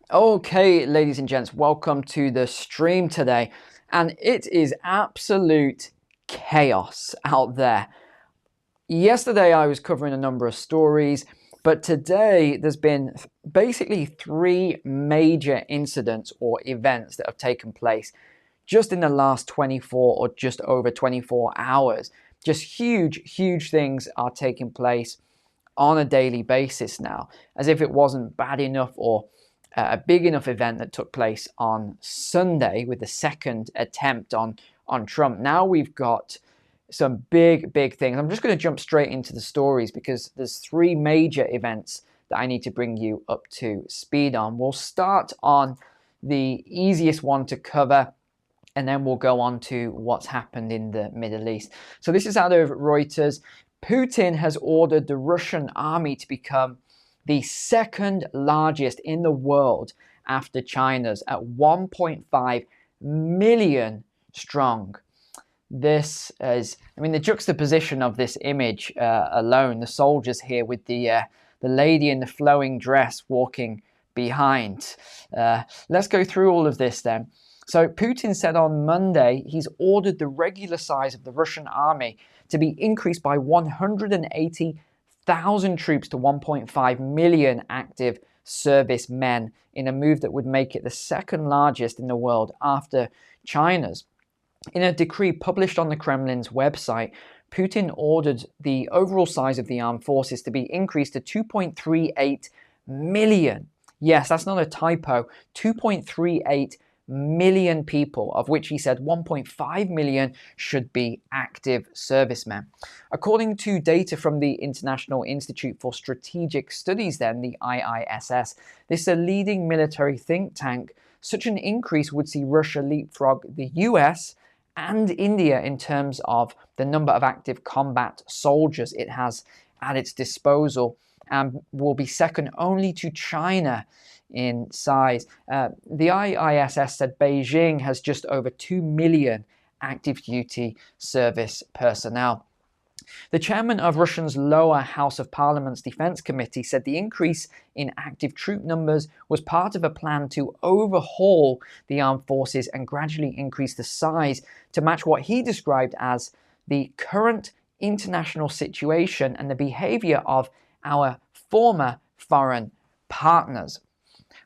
Okay, ladies and gents, welcome to the stream today. And it is absolute chaos out there. Yesterday, I was covering a number of stories, but today there's been basically three major incidents or events that have taken place just in the last 24 or just over 24 hours. Just huge things are taking place on a daily basis now, as if it wasn't bad enough or a big enough event that took place on Sunday with the second attempt on Trump. Now we've got some big things. I'm just going to jump straight into the stories because there's three major events that I need to bring you up to speed on. We'll start on the easiest one to cover, and then we'll go on to what's happened in the Middle East. So this is out of Reuters. Putin has ordered the Russian army to become the second largest in the world after China's at 1.5 million strong. This is, the juxtaposition of this image alone, the soldiers here with the lady in the flowing dress walking behind. Let's go through all of this then. So Putin said on Monday he's ordered the regular size of the Russian army to be increased by 180,000 troops to 1.5 million active servicemen in a move that would make it the second largest in the world after China's. In a decree published on the Kremlin's website, Putin ordered the overall size of the armed forces to be increased to 2.38 million. Yes, that's not a typo. 2.38 million people, of which he said 1.5 million should be active servicemen. According to data from the International Institute for Strategic Studies, then the IISS, this is a leading military think tank. Such an increase would see Russia leapfrog the US and India in terms of the number of active combat soldiers it has at its disposal, and will be second only to China in size. The IISS said Beijing has just over 2 million active duty service personnel. The chairman of Russia's lower House of Parliament's Defense Committee said the increase in active troop numbers was part of a plan to overhaul the armed forces and gradually increase the size to match what he described as the current international situation and the behavior of our former foreign partners.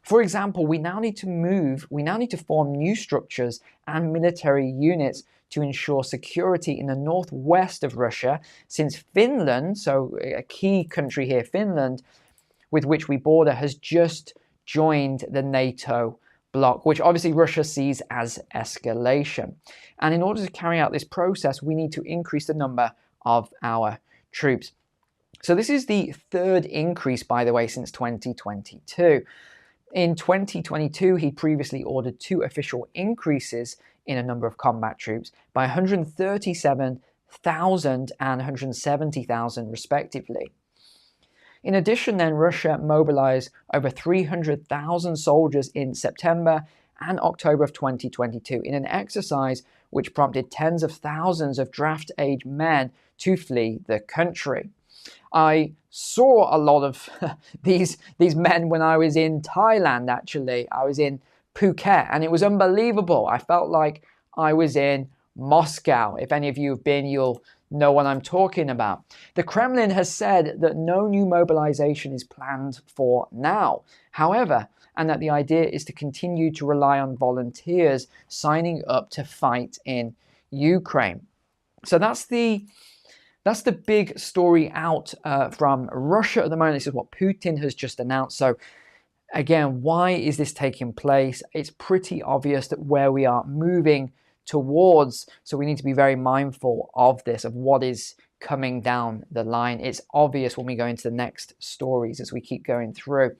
For example, we now need to form new structures and military units to ensure security in the northwest of Russia, since Finland, so a key country here, Finland, with which we border, has just joined the NATO bloc, which obviously Russia sees as escalation. And in order to carry out this process, we need to increase the number of our troops. So this is the third increase, by the way, since 2022. In 2022, he previously ordered two official increases in a number of combat troops by 137,000 and 170,000 respectively. In addition, then, Russia mobilized over 300,000 soldiers in September and October of 2022 in an exercise which prompted tens of thousands of draft-age men to flee the country. I saw a lot of these men when I was in Thailand, actually. I was in Phuket, and it was unbelievable. I felt like I was in Moscow. If any of you have been, you'll know what I'm talking about. The Kremlin has said that no new mobilization is planned for now. However, and that the idea is to continue to rely on volunteers signing up to fight in Ukraine. So that's the big story out from Russia at the moment. This is what Putin has just announced. So again, why is this taking place? It's pretty obvious that where we are moving towards, so we need to be very mindful of this, of what is coming down the line. It's obvious when we go into the next stories as we keep going through.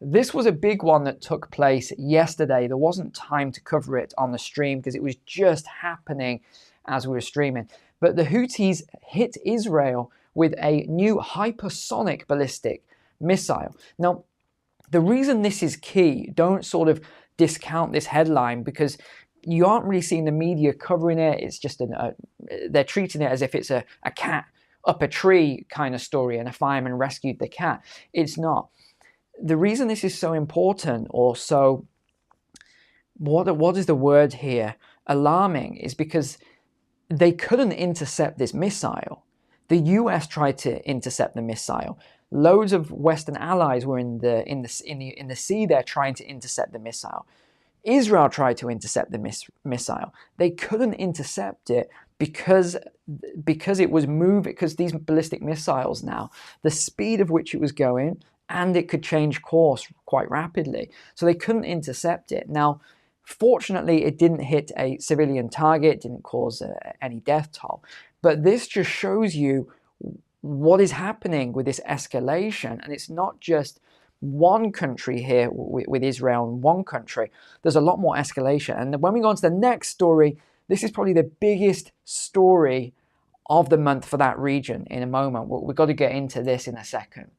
This was a big one that took place yesterday. There wasn't time to cover it on the stream because it was just happening as we were streaming. But the Houthis hit Israel with a new hypersonic ballistic missile. Now, the reason this is key, don't sort of discount this headline because you aren't really seeing the media covering it. It's just they're treating it as if it's a cat up a tree kind of story and a fireman rescued the cat. It's not. the reason this is so important, or so, what is the word here, alarming, is because they couldn't intercept this missile. The US tried to intercept the missile. Loads of Western allies were in the sea there trying to intercept the missile. Israel tried to intercept the missile. They couldn't intercept it because it was moving, because these ballistic missiles now, the speed of which it was going, and it could change course quite rapidly. So they couldn't intercept it. Now, fortunately, it didn't hit a civilian target, didn't cause any death toll. But this just shows you what is happening with this escalation. And it's not just one country here with Israel and one country. There's a lot more escalation. And when we go on to the next story, this is probably the biggest story of the month for that region in a moment. We've got to get into this in a second.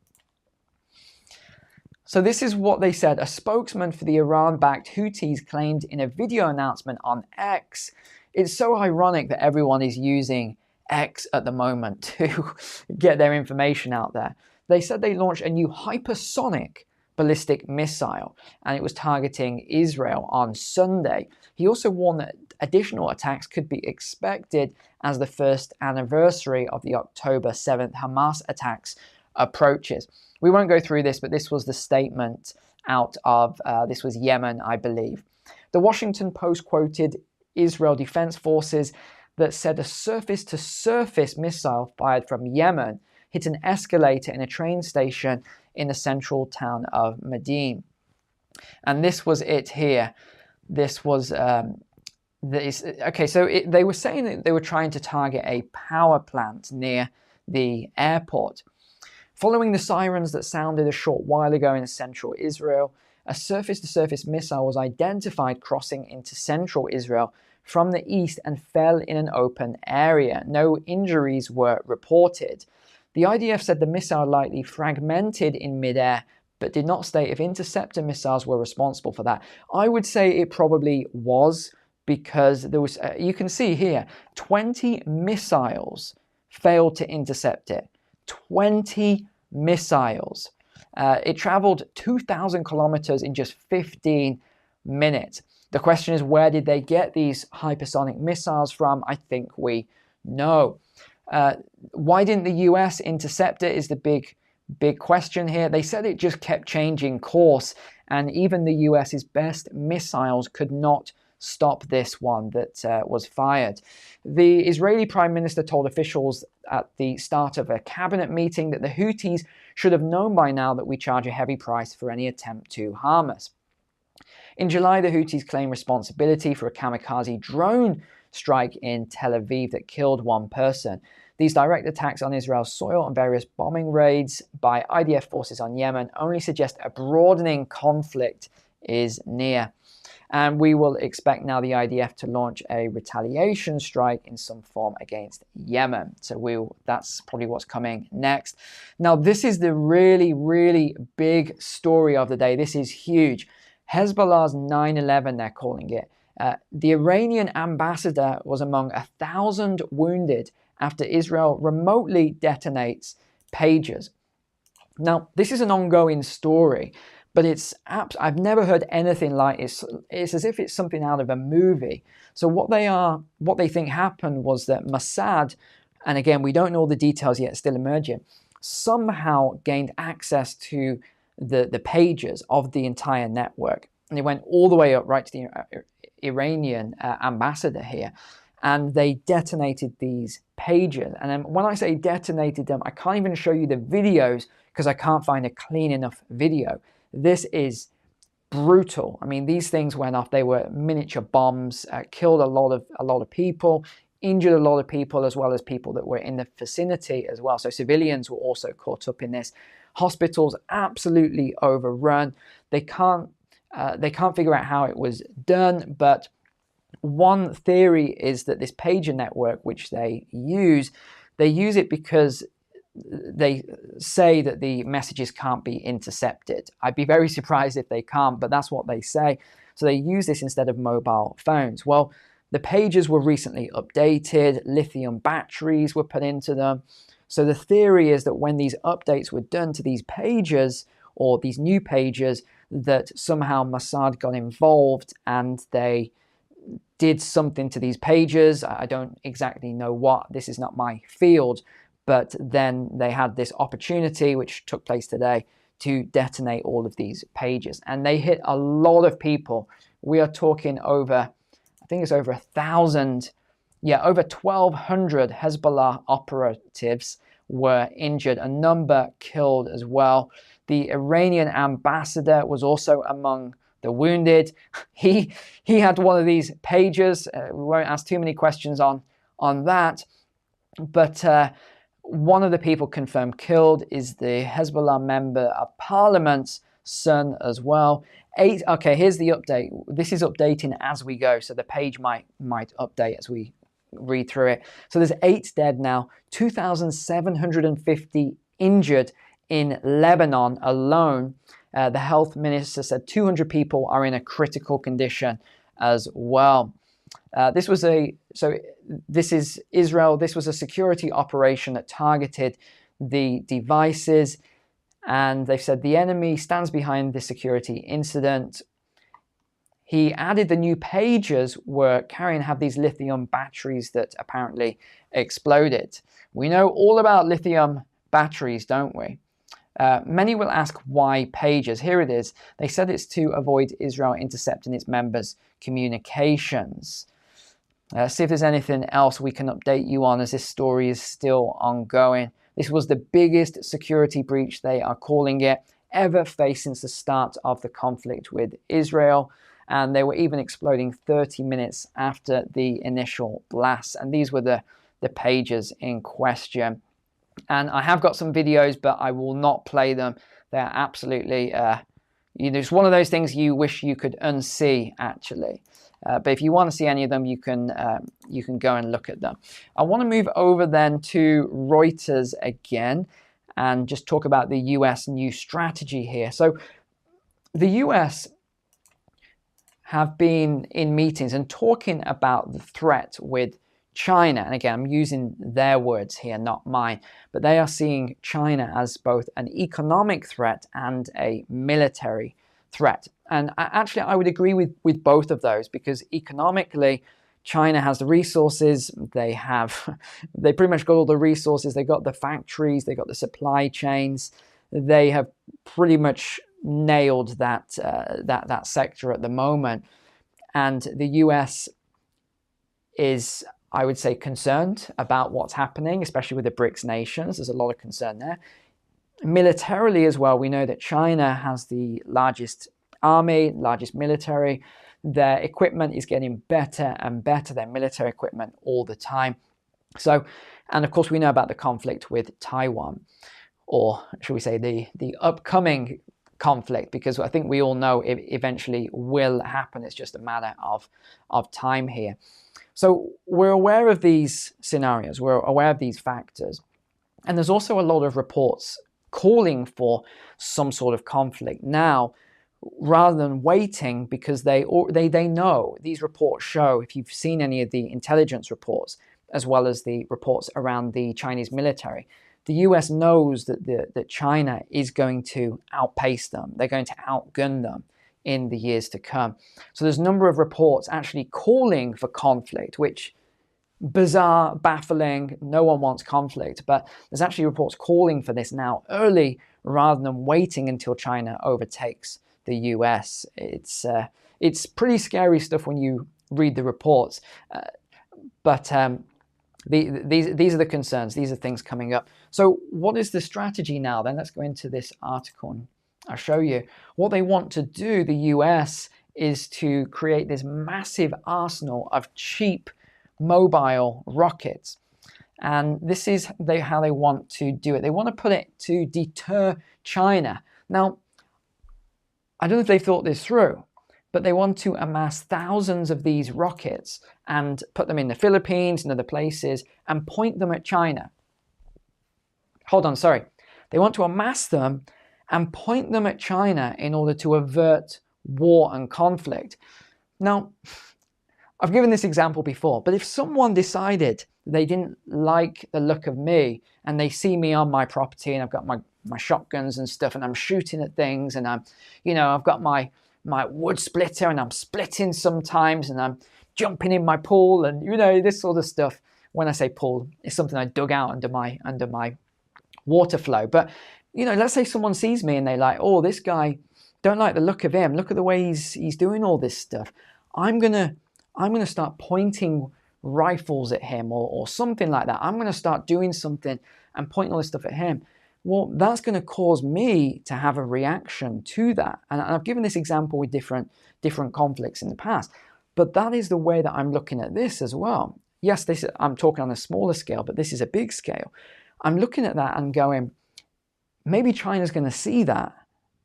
So this is what they said. A spokesman for the Iran-backed Houthis claimed in a video announcement on X. It's so ironic that everyone is using X at the moment to get their information out there. They said they launched a new hypersonic ballistic missile, and it was targeting Israel on Sunday. He also warned that additional attacks could be expected as the first anniversary of the October 7th Hamas attacks approaches. We won't go through this, but this was the statement out of, this was Yemen, I believe. The Washington Post quoted Israel Defense Forces that said a surface-to-surface missile fired from Yemen hit an escalator in a train station in the central town of Madin. And this was it here. This was, okay, so they were saying that they were trying to target a power plant near the airport. Following the sirens that sounded a short while ago in central Israel, a surface-to-surface missile was identified crossing into central Israel from the east and fell in an open area. No injuries were reported. The IDF said the missile likely fragmented in midair, but did not state if interceptor missiles were responsible for that. I would say it probably was, because there was, you can see here, 20 missiles failed to intercept it. 20 missiles. It traveled 2,000 kilometers in just 15 minutes. The question is, where did they get these hypersonic missiles from? I think we know. Why didn't the US intercept it is the big question here. They said it just kept changing course, and even the US's best missiles could not stop this one that was fired. The Israeli Prime Minister told officials at the start of a cabinet meeting that the Houthis should have known by now that we charge a heavy price for any attempt to harm us. In July, the Houthis claimed responsibility for a kamikaze drone strike in Tel Aviv that killed one person. These direct attacks on Israel's soil and various bombing raids by IDF forces on Yemen only suggest a broadening conflict is near. And we will expect now the IDF to launch a retaliation strike in some form against Yemen. So that's probably what's coming next. Now, this is the really, really big story of the day. This is huge. Hezbollah's 9/11, they're calling it. The Iranian ambassador was among 1,000 wounded after Israel remotely detonates pagers. Now, this is an ongoing story, but I've never heard anything like it. It's as if it's something out of a movie. So what they think happened was that Mossad, and again, we don't know all the details yet, still emerging, somehow gained access to the pages of the entire network. And they went all the way up right to the Iranian ambassador here. And they detonated these pages. And then when I say detonated them, I can't even show you the videos because I can't find a clean enough video. This is brutal. I mean, these things went off. They were miniature bombs, killed a lot of people, injured a lot of people, as well as people that were in the vicinity as well. So civilians were also caught up in this. Hospitals absolutely overrun. They can't figure out how it was done, but one theory is that this pager network, which they use it because they say that the messages can't be intercepted. I'd be very surprised if they can't, but that's what they say. So they use this instead of mobile phones. Well, the pagers were recently updated, lithium batteries were put into them. So the theory is that when these updates were done to these pagers, or these new pages, that somehow Mossad got involved and they did something to these pages. I don't exactly know what. This is not my field. But then they had this opportunity, which took place today, to detonate all of these pages. And they hit a lot of people. We are talking over, I think it's over 1,000, over 1,200 Hezbollah operatives were injured, a number killed as well. The Iranian ambassador was also among the wounded. He had one of these pages. We won't ask too many questions on that. But one of the people confirmed killed is the Hezbollah member of parliament's son as well. Okay, here's the update. This is updating as we go, so the page might update as we read through it. So there's 8 dead now, 2,750 injured in Lebanon alone. The health minister said 200 people are in a critical condition as well. This is Israel. This was a security operation that targeted the devices, and they've said the enemy stands behind the security incident. He added the new pages were have these lithium batteries that apparently exploded. We know all about lithium batteries, don't we? Many will ask why pages. Here it is. They said it's to avoid Israel intercepting its members' communications. See if there's anything else we can update you on, as this story is still ongoing. This was the biggest security breach, they are calling it, ever faced since the start of the conflict with Israel. And they were even exploding 30 minutes after the initial blast. And these were the pages in question. And I have got some videos, but I will not play them. They're absolutely, it's one of those things you wish you could unsee, actually. But if you want to see any of them, you can go and look at them. I want to move over then to Reuters again and just talk about the US new strategy here. So the US have been in meetings and talking about the threat with China. And again, I'm using their words here, not mine. But they are seeing China as both an economic threat and a military threat. And actually, I would agree with both of those, because economically, China has the resources. They pretty much got all the resources. They got the factories. They got the supply chains. They have pretty much nailed that sector at the moment. And the US is, I would say, concerned about what's happening, especially with the BRICS nations. There's a lot of concern there. Militarily as well, we know that China has the largest army, largest military. Their equipment is getting better and better, their military equipment, all the time. So, and of course we know about the conflict with Taiwan, or should we say the upcoming conflict, because I think we all know it eventually will happen. It's just a matter of time here. So we're aware of these scenarios, we're aware of these factors. And there's also a lot of reports calling for some sort of conflict now, rather than waiting, because they know, these reports show, if you've seen any of the intelligence reports, as well as the reports around the Chinese military, the US knows that China is going to outpace them. They're going to outgun them in the years to come. So there's a number of reports actually calling for conflict, which bizarre, baffling. No one wants conflict, but there's actually reports calling for this now early, rather than waiting until China overtakes the US. It's pretty scary stuff when you read the reports, but these are the concerns. These are things coming up. So what is the strategy now then? Let's go into this article and I'll show you. What they want to do, the US, is to create this massive arsenal of cheap mobile rockets. And this is how they want to do it. They want to put it to deter China. Now, I don't know if they've thought this through, but they want to amass thousands of these rockets and put them in the Philippines and other places and point them at China. Hold on, sorry. They want to amass them and point them at China in order to avert war and conflict. Now, I've given this example before, but if someone decided they didn't like the look of me, and they see me on my property, and I've got my shotguns and stuff, and I'm shooting at things, and I've got my wood splitter, and I'm splitting sometimes, and I'm jumping in my pool, and this sort of stuff. When I say pool, it's something I dug out under my water flow. But let's say someone sees me and they like, oh, this guy, don't like the look of him. Look at the way he's doing all this stuff. I'm gonna start pointing rifles at him or something like that. I'm gonna start doing something and pointing all this stuff at him. Well, that's going to cause me to have a reaction to that. And I've given this example with different conflicts in the past, but that is the way that I'm looking at this as well. Yes, I'm talking on a smaller scale, but this is a big scale. I'm looking at that and going, maybe China's going to see that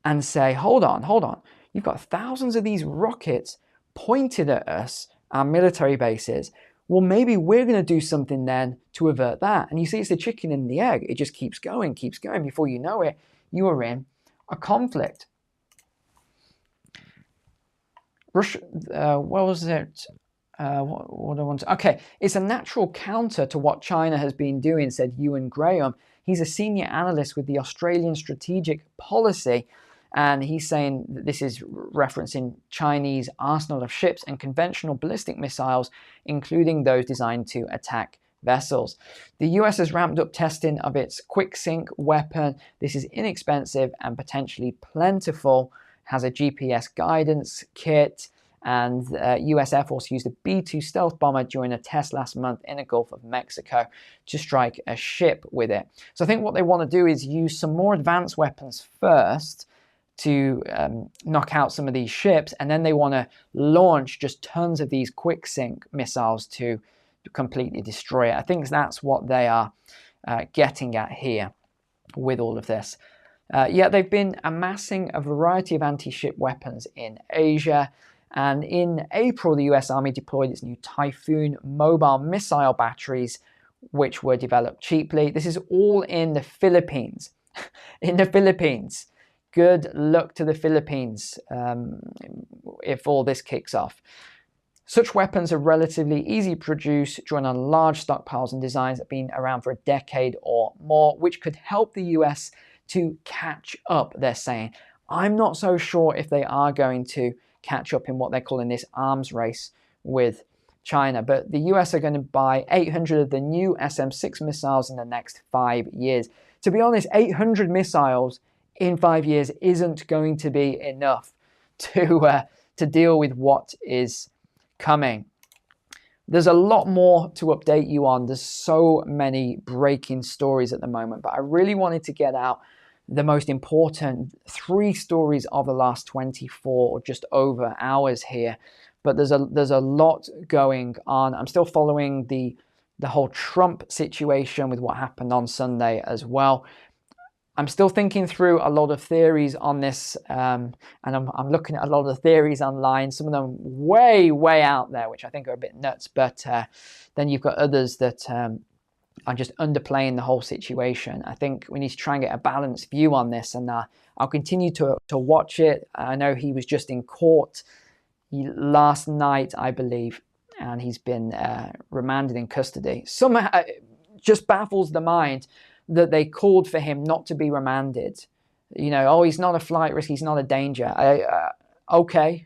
and say, hold on. You've got thousands of these rockets pointed at us, our military bases. Well, maybe we're going to do something then to avert that. And you see, it's the chicken and the egg. It just keeps going. Before you know it, you are in a conflict. Russia, what was it? What I want to, okay, it's a natural counter to what China has been doing, said Ewan Graham. He's a senior analyst with the Australian Strategic Policy, and he's saying that this is referencing Chinese arsenal of ships and conventional ballistic missiles, including those designed to attack vessels. The US has ramped up testing of its quick-sink weapon. This is inexpensive and potentially plentiful, has a GPS guidance kit, and US Air Force used a B-2 stealth bomber during a test last month in the Gulf of Mexico to strike a ship with it. So I think what they want to do is use some more advanced weapons first to knock out some of these ships, and then they want to launch just tons of these quick sink missiles to completely destroy it. I think that's what they are getting at here with all of this. Yet they've been amassing a variety of anti-ship weapons in Asia, and in April the US Army deployed its new Typhoon mobile missile batteries, which were developed cheaply. This is all in the Philippines. In the Philippines. Good luck to the Philippines if all this kicks off. Such weapons are relatively easy to produce, drawn on large stockpiles and designs that have been around for a decade or more, which could help the US to catch up, they're saying. I'm not so sure if they are going to catch up in what they're calling this arms race with China, but the US are going to buy 800 of the new SM-6 missiles in the next 5 years. To be honest, 800 missiles in 5 years isn't going to be enough to deal with what is coming. There's a lot more to update you on. There's so many breaking stories at the moment, but I really wanted to get out the most important 3 stories of the last 24 or just over hours here. But there's a lot going on. I'm still following the whole Trump situation with what happened on Sunday as well. I'm still thinking through a lot of theories on this, and I'm looking at a lot of theories online, some of them way out there, which I think are a bit nuts, but then you've got others that are just underplaying the whole situation. I think we need to try and get a balanced view on this, and I'll continue to watch it. I know he was just in court last night, I believe, and he's been remanded in custody. Somehow, it just baffles the mind that they called for him not to be remanded. Oh, he's not a flight risk, he's not a danger. Okay.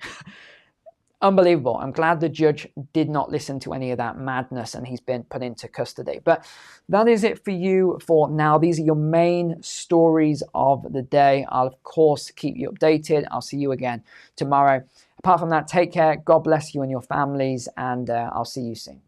Unbelievable. I'm glad the judge did not listen to any of that madness and he's been put into custody. But that is it for you for now. These are your main stories of the day. I'll, of course, keep you updated. I'll see you again tomorrow. Apart from that, take care. God bless you and your families, and I'll see you soon.